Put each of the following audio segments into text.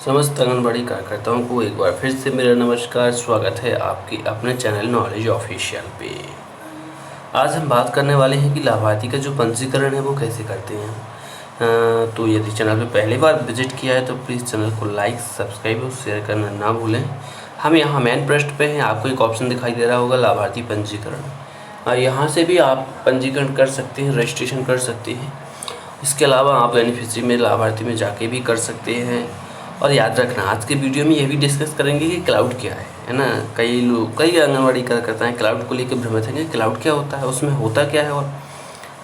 समस्त आंगनबाड़ी कार्यकर्ताओं को एक बार फिर से मेरा नमस्कार। स्वागत है आपके अपने चैनल नॉलेज ऑफिशियल पे। आज हम बात करने वाले हैं कि लाभार्थी का जो पंजीकरण है वो कैसे करते हैं। तो यदि चैनल पे पहली बार विजिट किया है तो प्लीज़ चैनल को लाइक, सब्सक्राइब और शेयर करना ना भूलें। हम यहाँ मेन पृष्ठ पे हैं, आपको एक ऑप्शन दिखाई दे रहा होगा लाभार्थी पंजीकरण। यहाँ से भी आप पंजीकरण कर सकते हैं, रजिस्ट्रेशन कर सकते हैं। इसके अलावा आप बेनिफिशियरी में लाभार्थी में जाके भी कर सकते हैं। और याद रखना, आज के वीडियो में ये भी डिस्कस करेंगे कि क्लाउड क्या है ना। कई आंगनबाड़ी कार्यकर्ता हैं क्लाउड को लेकर भ्रमित हैं कि क्लाउड क्या होता है, उसमें होता क्या है। और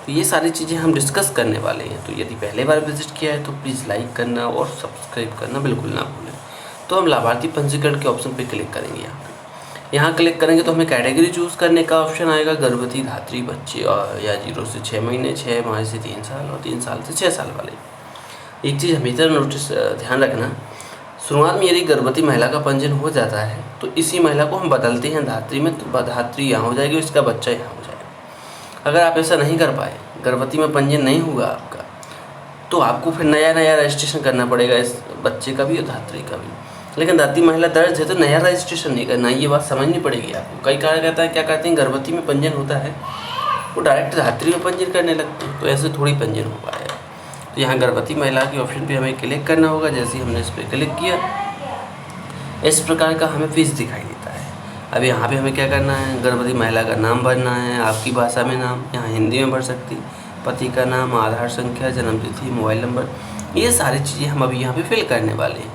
तो ये सारी चीज़ें हम डिस्कस करने वाले हैं। तो यदि पहले बार विजिट किया है तो प्लीज़ लाइक करना और सब्सक्राइब करना बिल्कुल ना भूलें। तो हम लाभार्थी पंजीकरण के ऑप्शन पर क्लिक करेंगे। यहाँ क्लिक करेंगे तो हमें कैटेगरी चूज़ करने का ऑप्शन आएगा, गर्भवती, धात्री, बच्चे या 0 से 6 महीने, 6 माह से 3 साल और 3 साल से 6 साल वाले। एक चीज़ हमेशा ध्यान रखना, शुरुआत में यदि गर्भवती महिला का पंजीयन हो जाता है तो इसी महिला को हम बदलते हैं धात्री में, तो धात्री यहाँ हो जाएगी और इसका बच्चा यहाँ हो जाएगा। अगर आप ऐसा नहीं कर पाए, गर्भवती में पंजीयन नहीं हुआ आपका, तो आपको फिर नया रजिस्ट्रेशन करना पड़ेगा, इस बच्चे का भी और धात्री का भी। लेकिन धात्री महिला दर्ज है तो नया रजिस्ट्रेशन नहीं करना, ये बात समझनी पड़ेगी आपको। कई कार्यकर्ता है क्या करते हैं, गर्भवती में पंजीयन होता है वो डायरेक्ट धात्री में पंजीयन करने लगते हैं, तो ऐसे थोड़ी पंजीयन हो पाएगा। तो यहाँ गर्भवती महिला के ऑप्शन पे हमें क्लिक करना होगा। जैसे ही हमने इस पर क्लिक किया, इस प्रकार का हमें फीस दिखाई देता है। अब यहाँ पे हमें क्या करना है, गर्भवती महिला का नाम भरना है, आपकी भाषा में नाम, यहाँ हिंदी में भर सकती, पति का नाम, आधार संख्या, जन्म तिथि, मोबाइल नंबर, ये सारी चीज़ें हम अभी यहाँ पे फिल करने वाले हैं।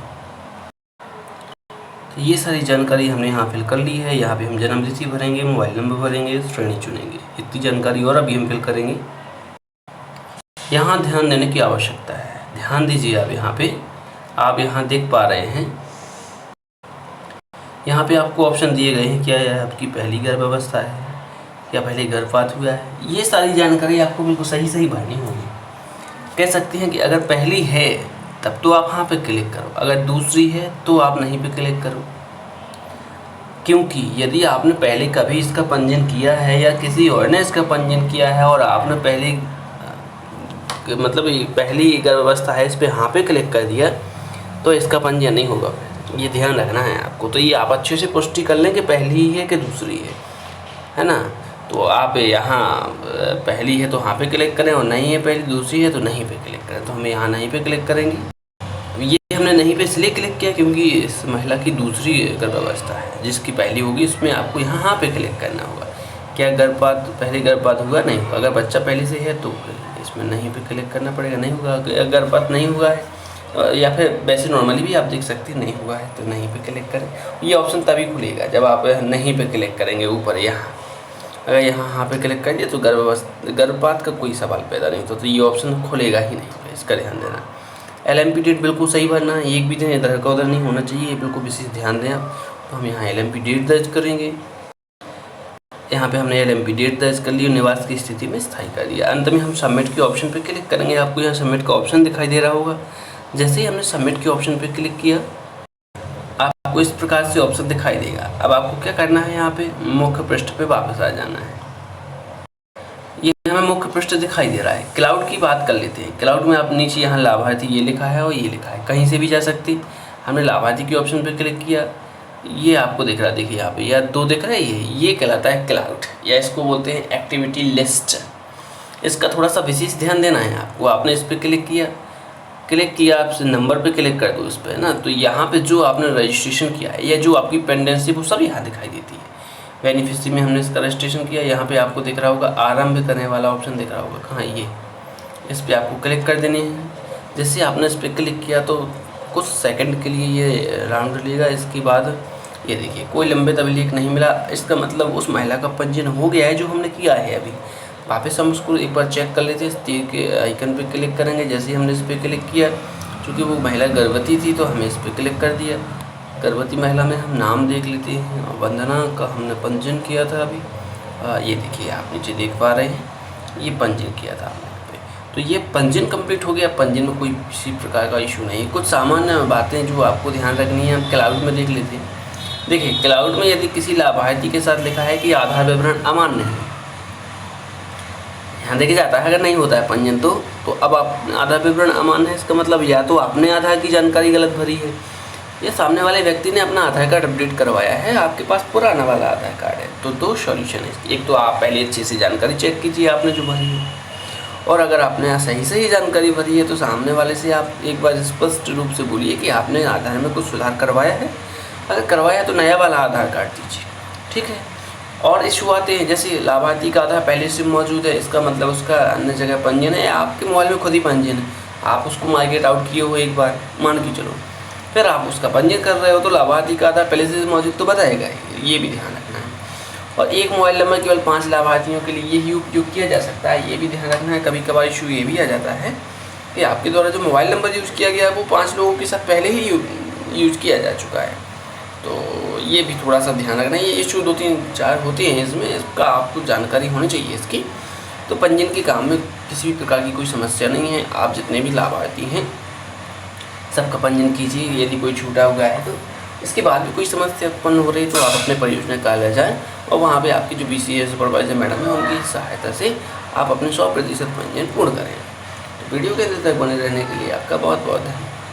तो ये सारी जानकारी हमने यहाँ फिल कर ली है। यहाँ पे हम जन्म तिथि भरेंगे, मोबाइल नंबर भरेंगे, श्रेणी चुनेंगे, इतनी जानकारी और अभी हम फिल करेंगे। यहाँ ध्यान देने की आवश्यकता है, ध्यान दीजिए। आप यहाँ देख पा रहे हैं, यहाँ पे आपको ऑप्शन दिए गए हैं, क्या यह आपकी पहली गर्भावस्था है या पहले गर्भपात हुआ है। ये सारी जानकारी आपको बिल्कुल सही भरनी होगी। कह सकते हैं कि अगर पहली है तब तो आप यहाँ पे क्लिक करो, अगर दूसरी है तो आप नहीं पे क्लिक करो। क्योंकि यदि आपने पहले कभी इसका पंजीयन किया है या किसी और ने इसका पंजीयन किया है और आपने पहली गर्भावस्था है, इस पर हाँ पे क्लिक कर दिया तो इसका पंजीयन नहीं होगा। ये ध्यान रखना है आपको। तो ये आप अच्छे से पुष्टि कर लें कि पहली है कि दूसरी है ना। तो आप यहाँ पहली है तो हाँ पे क्लिक करें, और नहीं है पहली, दूसरी है तो नहीं पे क्लिक करें। तो हम यहाँ नहीं पे क्लिक करेंगे। ये हमने नहीं पे इसलिए क्लिक किया क्योंकि इस महिला की दूसरी गर्भावस्था है, जिसकी पहली होगी उसमें आपको यहाँ हाँ पे क्लिक करना होगा। क्या पहले गर्भपात हुआ, नहीं हुआ। अगर बच्चा पहले से है तो इसमें नहीं पे क्लिक करना पड़ेगा, नहीं होगा। अगर गर्भपात नहीं हुआ है या फिर वैसे नॉर्मली भी आप देख सकते हैं नहीं हुआ है तो नहीं पे क्लिक करें। ये ऑप्शन तभी खुलेगा जब आप नहीं पे क्लिक करेंगे ऊपर यहाँ। अगर यहाँ हाँ पे क्लिक कर दिया तो गर्भपात का कोई सवाल पैदा नहीं होता, तो ये ऑप्शन खुलेगा ही नहीं। इसका ध्यान देना। LMP डेट बिल्कुल सही भरना है, एक भी दिन इधर का उधर नहीं होना चाहिए, ये बिल्कुल विशेष ध्यान दें आप। तो हम यहाँ LMP डेट दर्ज करेंगे। यहाँ पे हमने LMP डेट दर्ज कर ली और निवास की स्थिति में स्थायी कर दिया। अंत में हम सबमिट के ऑप्शन पे क्लिक करेंगे। आपको यहाँ सबमिट का ऑप्शन दिखाई दे रहा होगा। जैसे ही हमने सबमिट के ऑप्शन पे क्लिक किया, आपको इस प्रकार से ऑप्शन दिखाई देगा। अब आपको क्या करना है, यहाँ पे मुख्य पृष्ठ पे वापस आ जाना है। ये हमें मुख्य पृष्ठ दिखाई दे रहा है। क्लाउड की बात कर लेते हैं। क्लाउड में आप नीचे यहाँ लाभार्थी ये लिखा है और ये लिखा है, कहीं से भी जा सकती। हमने लाभार्थी के ऑप्शन पे क्लिक किया, ये आपको दिख रहा है, देखिए यहाँ पे या 2 दिख रहा है। ये कहलाता है क्लाउड, या इसको बोलते हैं एक्टिविटी लिस्ट। इसका थोड़ा सा विशेष ध्यान देना है आपको। आपने इस पर क्लिक किया, आप नंबर पे क्लिक कर दो इस पर ना, तो यहाँ पे जो आपने रजिस्ट्रेशन किया है या जो आपकी पेंडेंसी वो सब यहाँ दिखाई देती है। बेनिफिशियरी में हमने इसका रजिस्ट्रेशन किया, यहाँ पे आपको दिख रहा होगा आरंभ करने वाला ऑप्शन दिख रहा होगा, कहाँ ये, इस पर आपको क्लिक कर देनी है। जैसे आपने इस पर क्लिक किया तो कुछ सेकंड के लिए ये राउंड लेगा। इसके बाद ये देखिए कोई लंबित अभिलेख नहीं मिला। इसका मतलब उस महिला का पंजीयन हो गया है जो हमने किया है। अभी वापस हम उसको एक बार चेक कर लेते हैं। तीर के आइकन पे क्लिक करेंगे। जैसे ही हमने इस पर क्लिक किया, चूँकि वो महिला गर्भवती थी तो हमें इस पर क्लिक कर दिया। गर्भवती महिला में हम नाम देख लेते हैं। वंदना का हमने पंजीयन किया था अभी। ये देखिए आप नीचे देख पा रहे हैं, ये पंजीयन किया था हमने पे। तो ये पंजीयन कंप्लीट हो गया। पंजीयन में कोई किसी प्रकार का इशू नहीं है। कुछ सामान्य बातें जो आपको ध्यान रखनी है हम क्लाउड में देख लेते हैं। देखिए क्लाउड में यदि किसी लाभार्थी के साथ लिखा है कि आधार विवरण अमान्य है, ध्यान देखिए जाता है। अगर नहीं होता है पंजीयन तो अब आप आधार विवरण अमान्य है, इसका मतलब या तो आपने आधार की जानकारी गलत भरी है या सामने वाले व्यक्ति ने अपना आधार कार्ड अपडेट करवाया है, आपके पास पुराना वाला आधार कार्ड है। तो दो सॉल्यूशन है, एक तो आप पहले अच्छे से जानकारी चेक कीजिए आपने जो भरी है, और अगर आपने सही जानकारी भरी है तो सामने वाले से आप एक बार स्पष्ट रूप से बोलिए कि आपने आधार में कुछ सुधार करवाया है। अगर करवाया तो नया वाला आधार कार्ड दीजिए, ठीक है। और इशू आते हैं जैसे लाभार्थी का आधार पहले से मौजूद है, इसका मतलब उसका अन्य जगह पंजीयन है, आपके मोबाइल में खुद ही पंजीयन है, आप उसको माइग्रेट आउट किए हो एक बार मान के चलो, फिर आप उसका पंजीयन कर रहे हो तो लाभार्थी का आधार पहले से मौजूद तो बताएगा ही, ये भी ध्यान रखना है। और एक मोबाइल नंबर केवल 5 लाभार्थियों के लिए ही उपयोग किया जा सकता है, ये भी ध्यान रखना है। कभी कभार इशू ये भी आ जाता है कि आपके द्वारा जो मोबाइल नंबर यूज़ किया गया है वो 5 लोगों के साथ पहले ही यूज़ किया जा चुका है, तो ये भी थोड़ा सा ध्यान रखना है। ये इशू 2-3-4 होते हैं इसमें, इसका आपको जानकारी होनी चाहिए इसकी। तो पंजीयन के काम में किसी भी प्रकार की कोई समस्या नहीं है, आप जितने भी लाभार्थी हैं सबका पंजीयन कीजिए। यदि कोई छूटा हुआ है तो इसके बाद भी कोई समस्या उत्पन्न हो रही है तो आप अपने परियोजना कार्यालय जाएँ और वहाँ पे आपकी जो BCA सुपरवाइजर मैडम है उनकी सहायता से आप अपने 100% पंजीयन पूर्ण करें। तो वीडियो के अंत तक बने रहने के लिए आपका बहुत बहुत धन्यवाद।